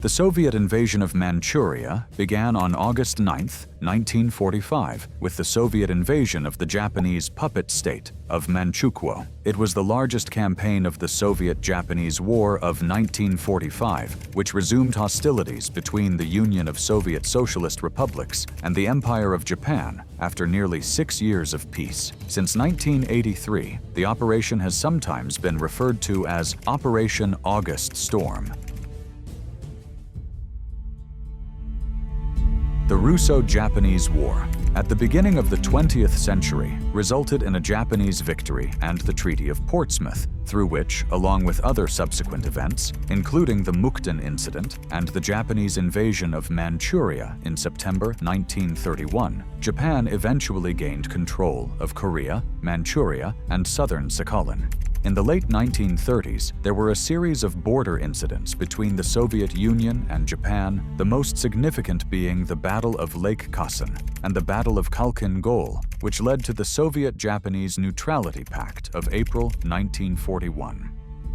The Soviet invasion of Manchuria began on August 9, 1945, with the Soviet invasion of the Japanese puppet state of Manchukuo. It was the largest campaign of the Soviet-Japanese War of 1945, which resumed hostilities between the Union of Soviet Socialist Republics and the Empire of Japan after nearly 6 years of peace. Since 1983, the operation has sometimes been referred to as Operation August Storm. The Russo-Japanese War, at the beginning of the 20th century, resulted in a Japanese victory and the Treaty of Portsmouth, through which, along with other subsequent events, including the Mukden Incident and the Japanese invasion of Manchuria in September 1931, Japan eventually gained control of Korea, Manchuria, and southern Sakhalin. In the late 1930s, there were a series of border incidents between the Soviet Union and Japan, the most significant being the Battle of Lake Khasan and the Battle of Khalkhin Gol, which led to the Soviet-Japanese Neutrality Pact of April 1941.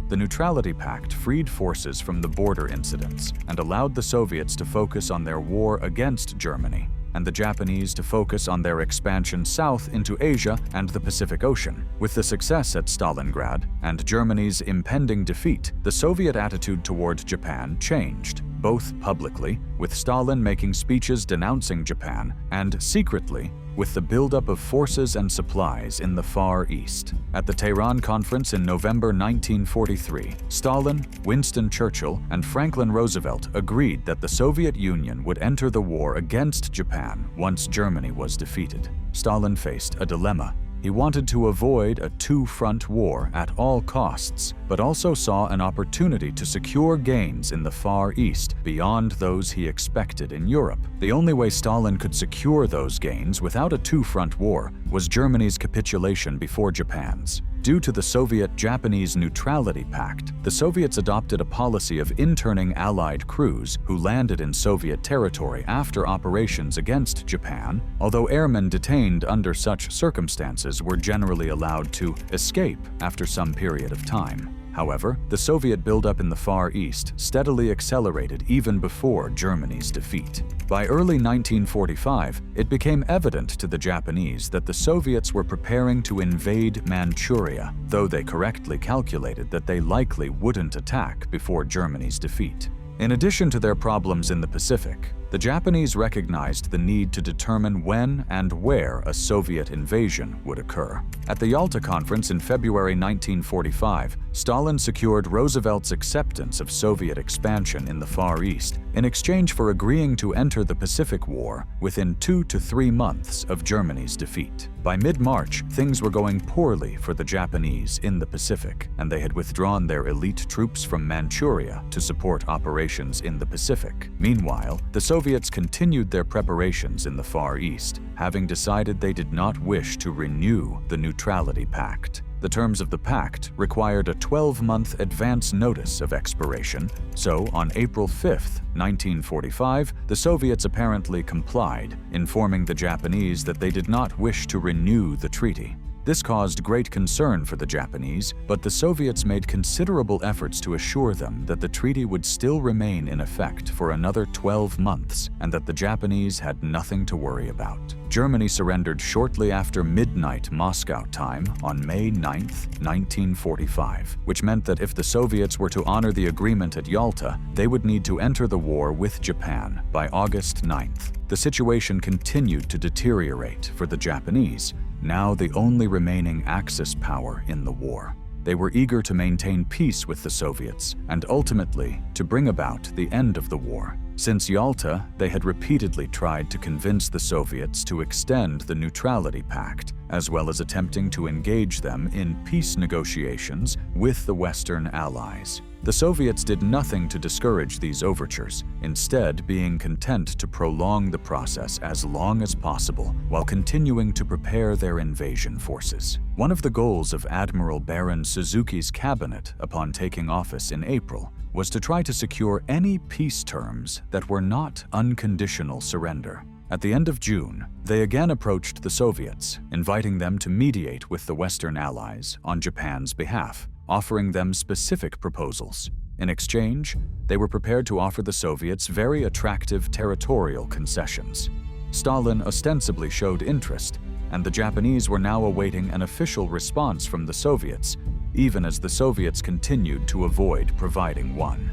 The Neutrality Pact freed forces from the border incidents and allowed the Soviets to focus on their war against Germany, and the Japanese to focus on their expansion south into Asia and the Pacific Ocean. With the success at Stalingrad and Germany's impending defeat, the Soviet attitude toward Japan changed, both publicly, with Stalin making speeches denouncing Japan, and secretly, with the buildup of forces and supplies in the Far East. At the Tehran Conference in November 1943, Stalin, Winston Churchill, and Franklin Roosevelt agreed that the Soviet Union would enter the war against Japan once Germany was defeated. Stalin faced a dilemma. He wanted to avoid a two-front war at all costs, but also saw an opportunity to secure gains in the Far East beyond those he expected in Europe. The only way Stalin could secure those gains without a two-front war was Germany's capitulation before Japan's. Due to the Soviet-Japanese Neutrality Pact, the Soviets adopted a policy of interning Allied crews who landed in Soviet territory after operations against Japan, although airmen detained under such circumstances were generally allowed to escape after some period of time. However, the Soviet buildup in the Far East steadily accelerated even before Germany's defeat. By early 1945, it became evident to the Japanese that the Soviets were preparing to invade Manchuria, though they correctly calculated that they likely wouldn't attack before Germany's defeat. In addition to their problems in the Pacific, the Japanese recognized the need to determine when and where a Soviet invasion would occur. At the Yalta Conference in February 1945, Stalin secured Roosevelt's acceptance of Soviet expansion in the Far East in exchange for agreeing to enter the Pacific War within 2 to 3 months of Germany's defeat. By mid-March, things were going poorly for the Japanese in the Pacific, and they had withdrawn their elite troops from Manchuria to support operations in the Pacific. Meanwhile, the Soviets continued their preparations in the Far East, having decided they did not wish to renew the Neutrality Pact. The terms of the pact required a 12-month advance notice of expiration, so on April 5, 1945, the Soviets apparently complied, informing the Japanese that they did not wish to renew the treaty. This caused great concern for the Japanese, but the Soviets made considerable efforts to assure them that the treaty would still remain in effect for another 12 months and that the Japanese had nothing to worry about. Germany surrendered shortly after midnight Moscow time on May 9, 1945, which meant that if the Soviets were to honor the agreement at Yalta, they would need to enter the war with Japan by August 9th. The situation continued to deteriorate for the Japanese, now the only remaining Axis power in the war. They were eager to maintain peace with the Soviets and ultimately to bring about the end of the war. Since Yalta, they had repeatedly tried to convince the Soviets to extend the Neutrality Pact, as well as attempting to engage them in peace negotiations with the Western Allies. The Soviets did nothing to discourage these overtures, instead being content to prolong the process as long as possible while continuing to prepare their invasion forces. One of the goals of Admiral Baron Suzuki's cabinet upon taking office in April was to try to secure any peace terms that were not unconditional surrender. At the end of June, they again approached the Soviets, inviting them to mediate with the Western Allies on Japan's behalf, offering them specific proposals. In exchange, they were prepared to offer the Soviets very attractive territorial concessions. Stalin ostensibly showed interest, and the Japanese were now awaiting an official response from the Soviets, even as the Soviets continued to avoid providing one.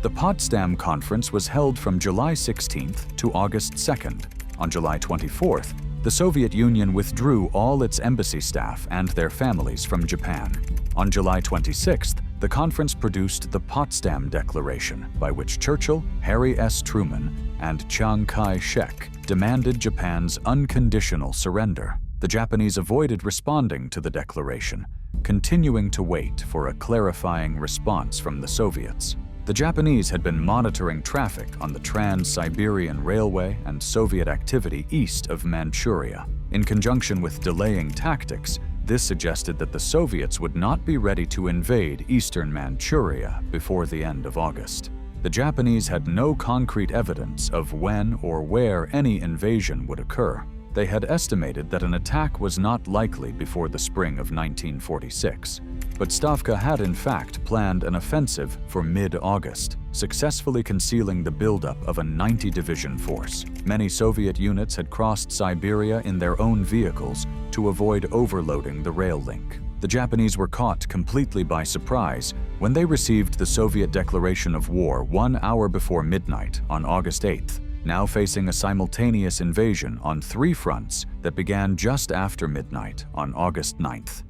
The Potsdam Conference was held from July 16th to August 2nd. On July 24th, the Soviet Union withdrew all its embassy staff and their families from Japan. On July 26th, the conference produced the Potsdam Declaration, by which Churchill, Harry S. Truman, and Chiang Kai-shek demanded Japan's unconditional surrender. The Japanese avoided responding to the declaration, continuing to wait for a clarifying response from the Soviets. The Japanese had been monitoring traffic on the Trans-Siberian Railway and Soviet activity east of Manchuria. In conjunction with delaying tactics, this suggested that the Soviets would not be ready to invade eastern Manchuria before the end of August. The Japanese had no concrete evidence of when or where any invasion would occur. They had estimated that an attack was not likely before the spring of 1946. But Stavka had in fact planned an offensive for mid-August, successfully concealing the buildup of a 90-division force. Many Soviet units had crossed Siberia in their own vehicles to avoid overloading the rail link. The Japanese were caught completely by surprise when they received the Soviet declaration of war 1 hour before midnight on August 8th, now facing a simultaneous invasion on 3 fronts that began just after midnight on August 9th.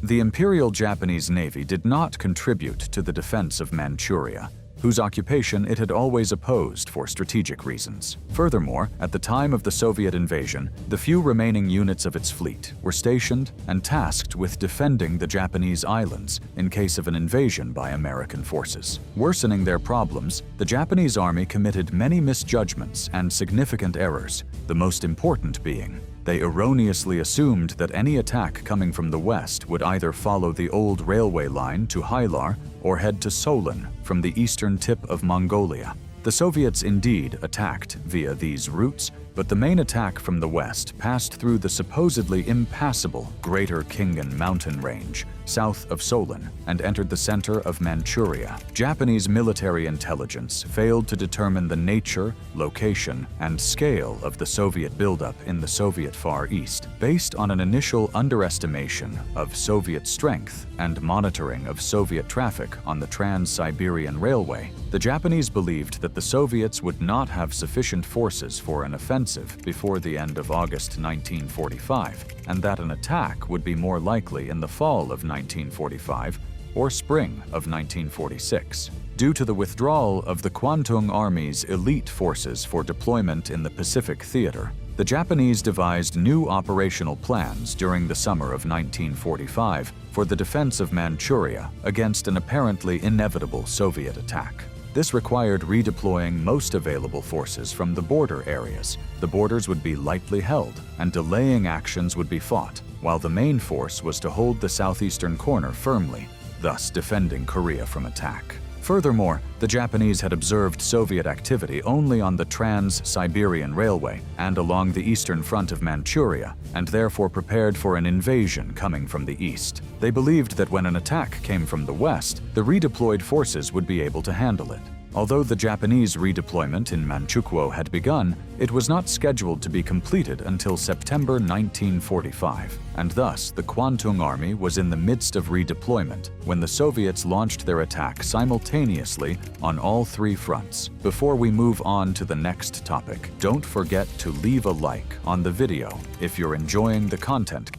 The Imperial Japanese Navy did not contribute to the defense of Manchuria, whose occupation it had always opposed for strategic reasons. Furthermore, at the time of the Soviet invasion, the few remaining units of its fleet were stationed and tasked with defending the Japanese islands in case of an invasion by American forces. Worsening their problems, the Japanese army committed many misjudgments and significant errors, the most important being they erroneously assumed that any attack coming from the west would either follow the old railway line to Hylar or head to Solin from the eastern tip of Mongolia. The Soviets indeed attacked via these routes, but the main attack from the west passed through the supposedly impassable Greater Khingan mountain range, south of Solin, and entered the center of Manchuria. Japanese military intelligence failed to determine the nature, location, and scale of the Soviet buildup in the Soviet Far East. Based on an initial underestimation of Soviet strength and monitoring of Soviet traffic on the Trans-Siberian Railway, the Japanese believed that the Soviets would not have sufficient forces for an offensive before the end of August 1945, and that an attack would be more likely in the fall of 1945 or spring of 1946. Due to the withdrawal of the Kwantung Army's elite forces for deployment in the Pacific Theater, the Japanese devised new operational plans during the summer of 1945 for the defense of Manchuria against an apparently inevitable Soviet attack. This required redeploying most available forces from the border areas. The borders would be lightly held, and delaying actions would be fought, while the main force was to hold the southeastern corner firmly, thus defending Korea from attack. Furthermore, the Japanese had observed Soviet activity only on the Trans-Siberian Railway and along the eastern front of Manchuria, and therefore prepared for an invasion coming from the east. They believed that when an attack came from the west, the redeployed forces would be able to handle it. Although the Japanese redeployment in Manchukuo had begun, it was not scheduled to be completed until September 1945, and thus the Kwantung Army was in the midst of redeployment when the Soviets launched their attack simultaneously on all 3 fronts. Before we move on to the next topic, don't forget to leave a like on the video if you're enjoying the content.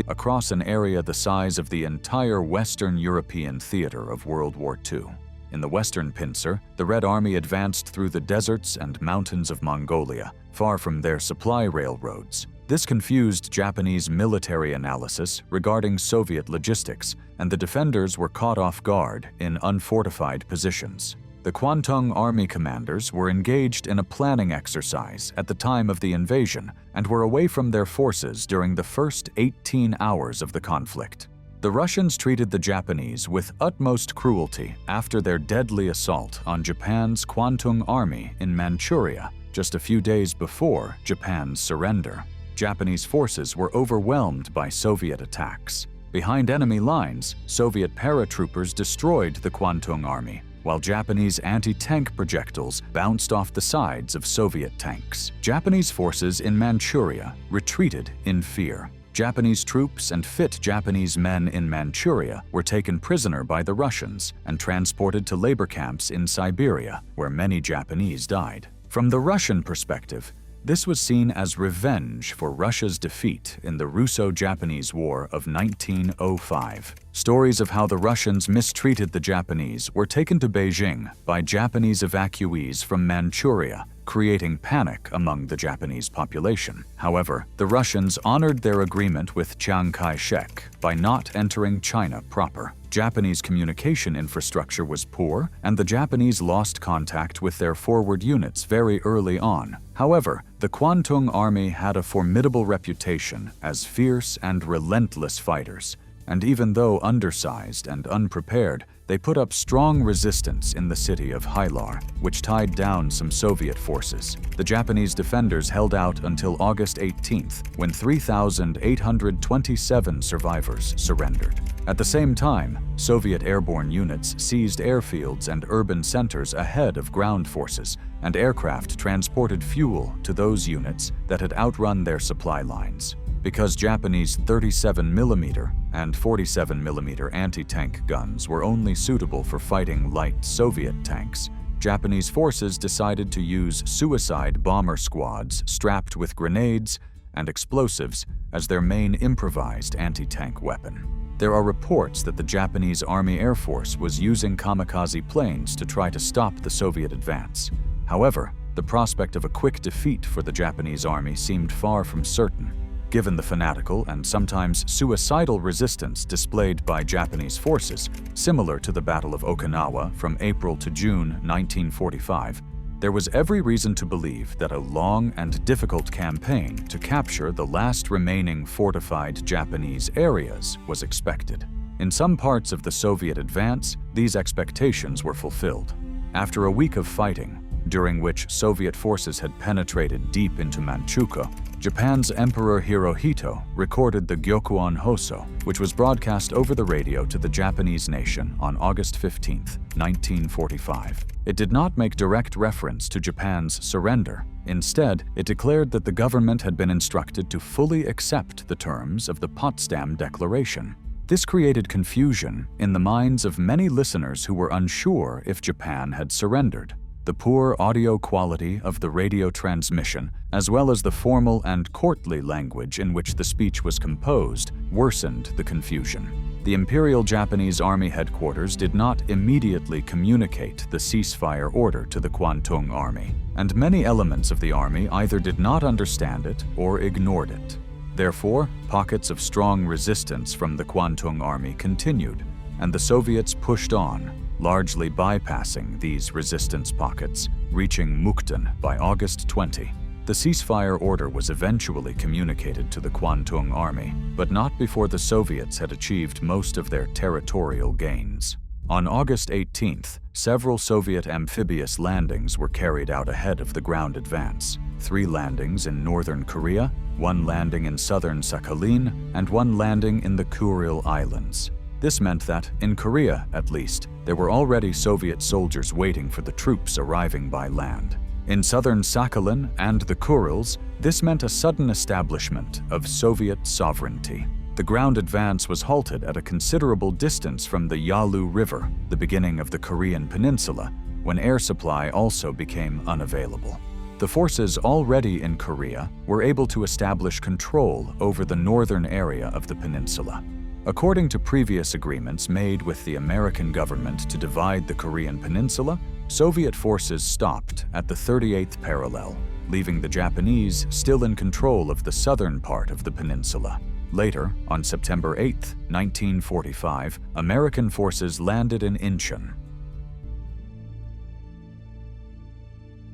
Across an area the size of the entire Western European theater of World War II. In the western pincer, the Red Army advanced through the deserts and mountains of Mongolia, far from their supply railroads. This confused Japanese military analysis regarding Soviet logistics, and the defenders were caught off guard in unfortified positions. The Kwantung Army commanders were engaged in a planning exercise at the time of the invasion and were away from their forces during the first 18 hours of the conflict. The Russians treated the Japanese with utmost cruelty after their deadly assault on Japan's Kwantung Army in Manchuria just a few days before Japan's surrender. Japanese forces were overwhelmed by Soviet attacks. Behind enemy lines, Soviet paratroopers destroyed the Kwantung Army, while Japanese anti-tank projectiles bounced off the sides of Soviet tanks. Japanese forces in Manchuria retreated in fear. Japanese troops and fit Japanese men in Manchuria were taken prisoner by the Russians and transported to labor camps in Siberia, where many Japanese died. From the Russian perspective, this was seen as revenge for Russia's defeat in the Russo-Japanese War of 1905. Stories of how the Russians mistreated the Japanese were taken to Beijing by Japanese evacuees from Manchuria, creating panic among the Japanese population. However, the Russians honored their agreement with Chiang Kai-shek by not entering China proper. Japanese communication infrastructure was poor, and the Japanese lost contact with their forward units very early on. However, the Kwantung Army had a formidable reputation as fierce and relentless fighters, and even though undersized and unprepared, they put up strong resistance in the city of Hylar, which tied down some Soviet forces. The Japanese defenders held out until August 18th, when 3,827 survivors surrendered. At the same time, Soviet airborne units seized airfields and urban centers ahead of ground forces, and aircraft transported fuel to those units that had outrun their supply lines. Because Japanese 37mm and 47mm anti-tank guns were only suitable for fighting light Soviet tanks, Japanese forces decided to use suicide bomber squads strapped with grenades and explosives as their main improvised anti-tank weapon. There are reports that the Japanese Army Air Force was using kamikaze planes to try to stop the Soviet advance. However, the prospect of a quick defeat for the Japanese army seemed far from certain, given the fanatical and sometimes suicidal resistance displayed by Japanese forces, similar to the Battle of Okinawa from April to June 1945. There was every reason to believe that a long and difficult campaign to capture the last remaining fortified Japanese areas was expected. In some parts of the Soviet advance, these expectations were fulfilled. After a week of fighting, during which Soviet forces had penetrated deep into Manchukuo, Japan's Emperor Hirohito recorded the Gyokuon Hoso, which was broadcast over the radio to the Japanese nation on August 15, 1945. It did not make direct reference to Japan's surrender. Instead, it declared that the government had been instructed to fully accept the terms of the Potsdam Declaration. This created confusion in the minds of many listeners who were unsure if Japan had surrendered. The poor audio quality of the radio transmission, as well as the formal and courtly language in which the speech was composed, worsened the confusion. The Imperial Japanese Army headquarters did not immediately communicate the ceasefire order to the Kwantung Army, and many elements of the army either did not understand it or ignored it. Therefore, pockets of strong resistance from the Kwantung Army continued, and the Soviets pushed on, largely bypassing these resistance pockets, reaching Mukden by August 20. The ceasefire order was eventually communicated to the Kwantung Army, but not before the Soviets had achieved most of their territorial gains. On August 18th, several Soviet amphibious landings were carried out ahead of the ground advance. 3 landings in northern Korea, 1 landing in southern Sakhalin, and 1 landing in the Kuril Islands. This meant that, in Korea at least, there were already Soviet soldiers waiting for the troops arriving by land. In southern Sakhalin and the Kurils, this meant a sudden establishment of Soviet sovereignty. The ground advance was halted at a considerable distance from the Yalu River, the beginning of the Korean peninsula, when air supply also became unavailable. The forces already in Korea were able to establish control over the northern area of the peninsula. According to previous agreements made with the American government to divide the Korean peninsula, Soviet forces stopped at the 38th parallel, leaving the Japanese still in control of the southern part of the peninsula. Later, on September 8, 1945, American forces landed in Incheon.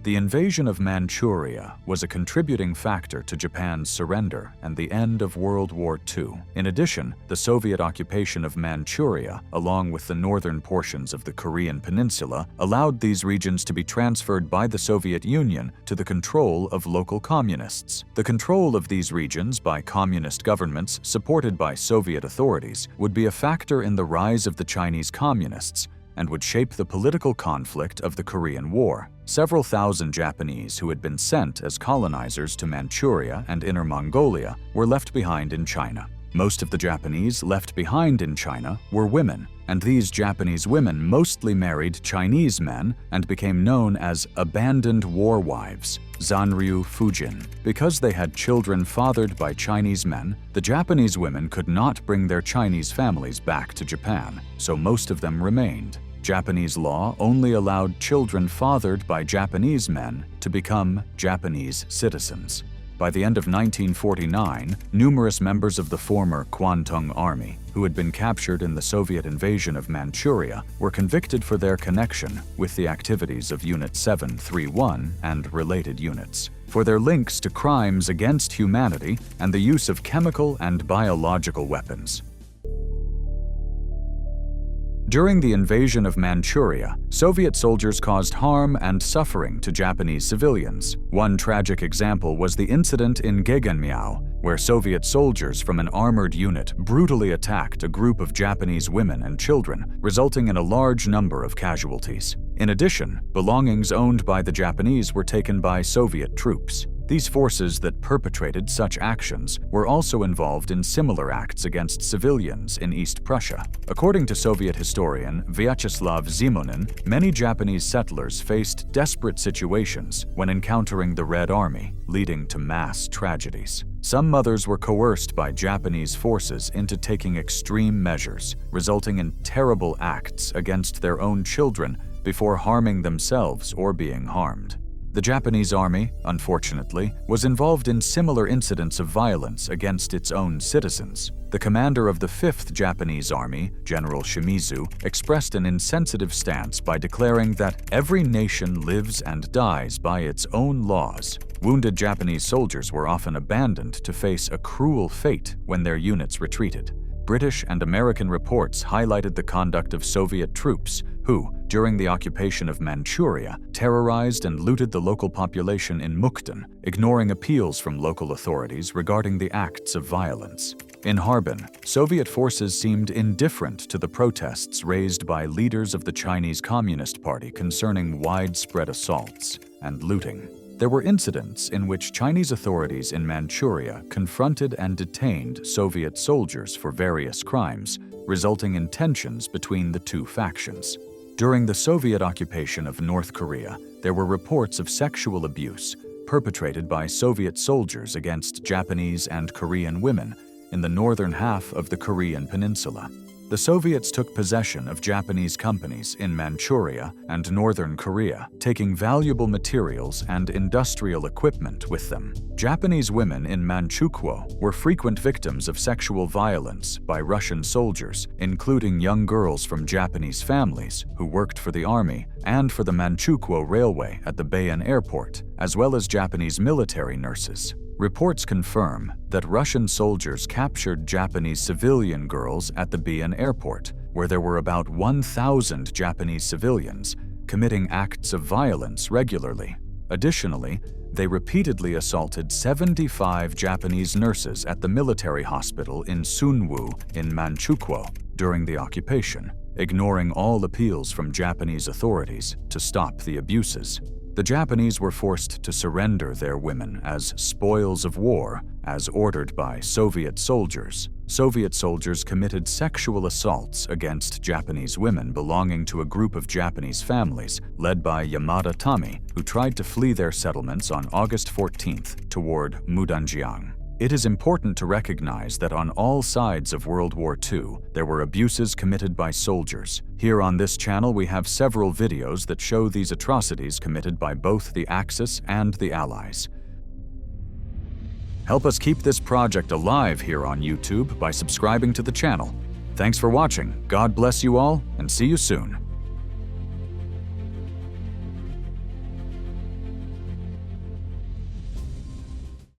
The invasion of Manchuria was a contributing factor to Japan's surrender and the end of World War II. In addition, the Soviet occupation of Manchuria, along with the northern portions of the Korean peninsula, allowed these regions to be transferred by the Soviet Union to the control of local communists. The control of these regions by communist governments supported by Soviet authorities would be a factor in the rise of the Chinese communists and would shape the political conflict of the Korean War. Several thousand Japanese who had been sent as colonizers to Manchuria and Inner Mongolia were left behind in China. Most of the Japanese left behind in China were women, and these Japanese women mostly married Chinese men and became known as abandoned war wives, Zanryu Fujin. Because they had children fathered by Chinese men, the Japanese women could not bring their Chinese families back to Japan, so most of them remained. Japanese law only allowed children fathered by Japanese men to become Japanese citizens. By the end of 1949, numerous members of the former Kwantung Army, who had been captured in the Soviet invasion of Manchuria, were convicted for their connection with the activities of Unit 731 and related units, for their links to crimes against humanity and the use of chemical and biological weapons. During the invasion of Manchuria, Soviet soldiers caused harm and suffering to Japanese civilians. One tragic example was the incident in Gegenmiao, where Soviet soldiers from an armored unit brutally attacked a group of Japanese women and children, resulting in a large number of casualties. In addition, belongings owned by the Japanese were taken by Soviet troops. These forces that perpetrated such actions were also involved in similar acts against civilians in East Prussia. According to Soviet historian Vyacheslav Zimonin, many Japanese settlers faced desperate situations when encountering the Red Army, leading to mass tragedies. Some mothers were coerced by Japanese forces into taking extreme measures, resulting in terrible acts against their own children before harming themselves or being harmed. The Japanese army, unfortunately, was involved in similar incidents of violence against its own citizens. The commander of the 5th Japanese Army, General Shimizu, expressed an insensitive stance by declaring that every nation lives and dies by its own laws. Wounded Japanese soldiers were often abandoned to face a cruel fate when their units retreated. British and American reports highlighted the conduct of Soviet troops who, during the occupation of Manchuria, terrorized and looted the local population in Mukden, ignoring appeals from local authorities regarding the acts of violence. In Harbin, Soviet forces seemed indifferent to the protests raised by leaders of the Chinese Communist Party concerning widespread assaults and looting. There were incidents in which Chinese authorities in Manchuria confronted and detained Soviet soldiers for various crimes, resulting in tensions between the two factions. During the Soviet occupation of North Korea, there were reports of sexual abuse perpetrated by Soviet soldiers against Japanese and Korean women in the northern half of the Korean peninsula. The Soviets took possession of Japanese companies in Manchuria and northern Korea, taking valuable materials and industrial equipment with them. Japanese women in Manchukuo were frequent victims of sexual violence by Russian soldiers, including young girls from Japanese families who worked for the army and for the Manchukuo Railway at the Bayan Airport, as well as Japanese military nurses. Reports confirm that Russian soldiers captured Japanese civilian girls at the Bayan Airport, where there were about 1,000 Japanese civilians committing acts of violence regularly. Additionally, they repeatedly assaulted 75 Japanese nurses at the military hospital in Sunwoo in Manchukuo during the occupation, ignoring all appeals from Japanese authorities to stop the abuses. The Japanese were forced to surrender their women as spoils of war, as ordered by Soviet soldiers. Soviet soldiers committed sexual assaults against Japanese women belonging to a group of Japanese families led by Yamada Tami, who tried to flee their settlements on August 14th toward Mudanjiang. It is important to recognize that on all sides of World War II, there were abuses committed by soldiers. Here on this channel, we have several videos that show these atrocities committed by both the Axis and the Allies. Help us keep this project alive here on YouTube by subscribing to the channel. Thanks for watching, God bless you all, and see you soon.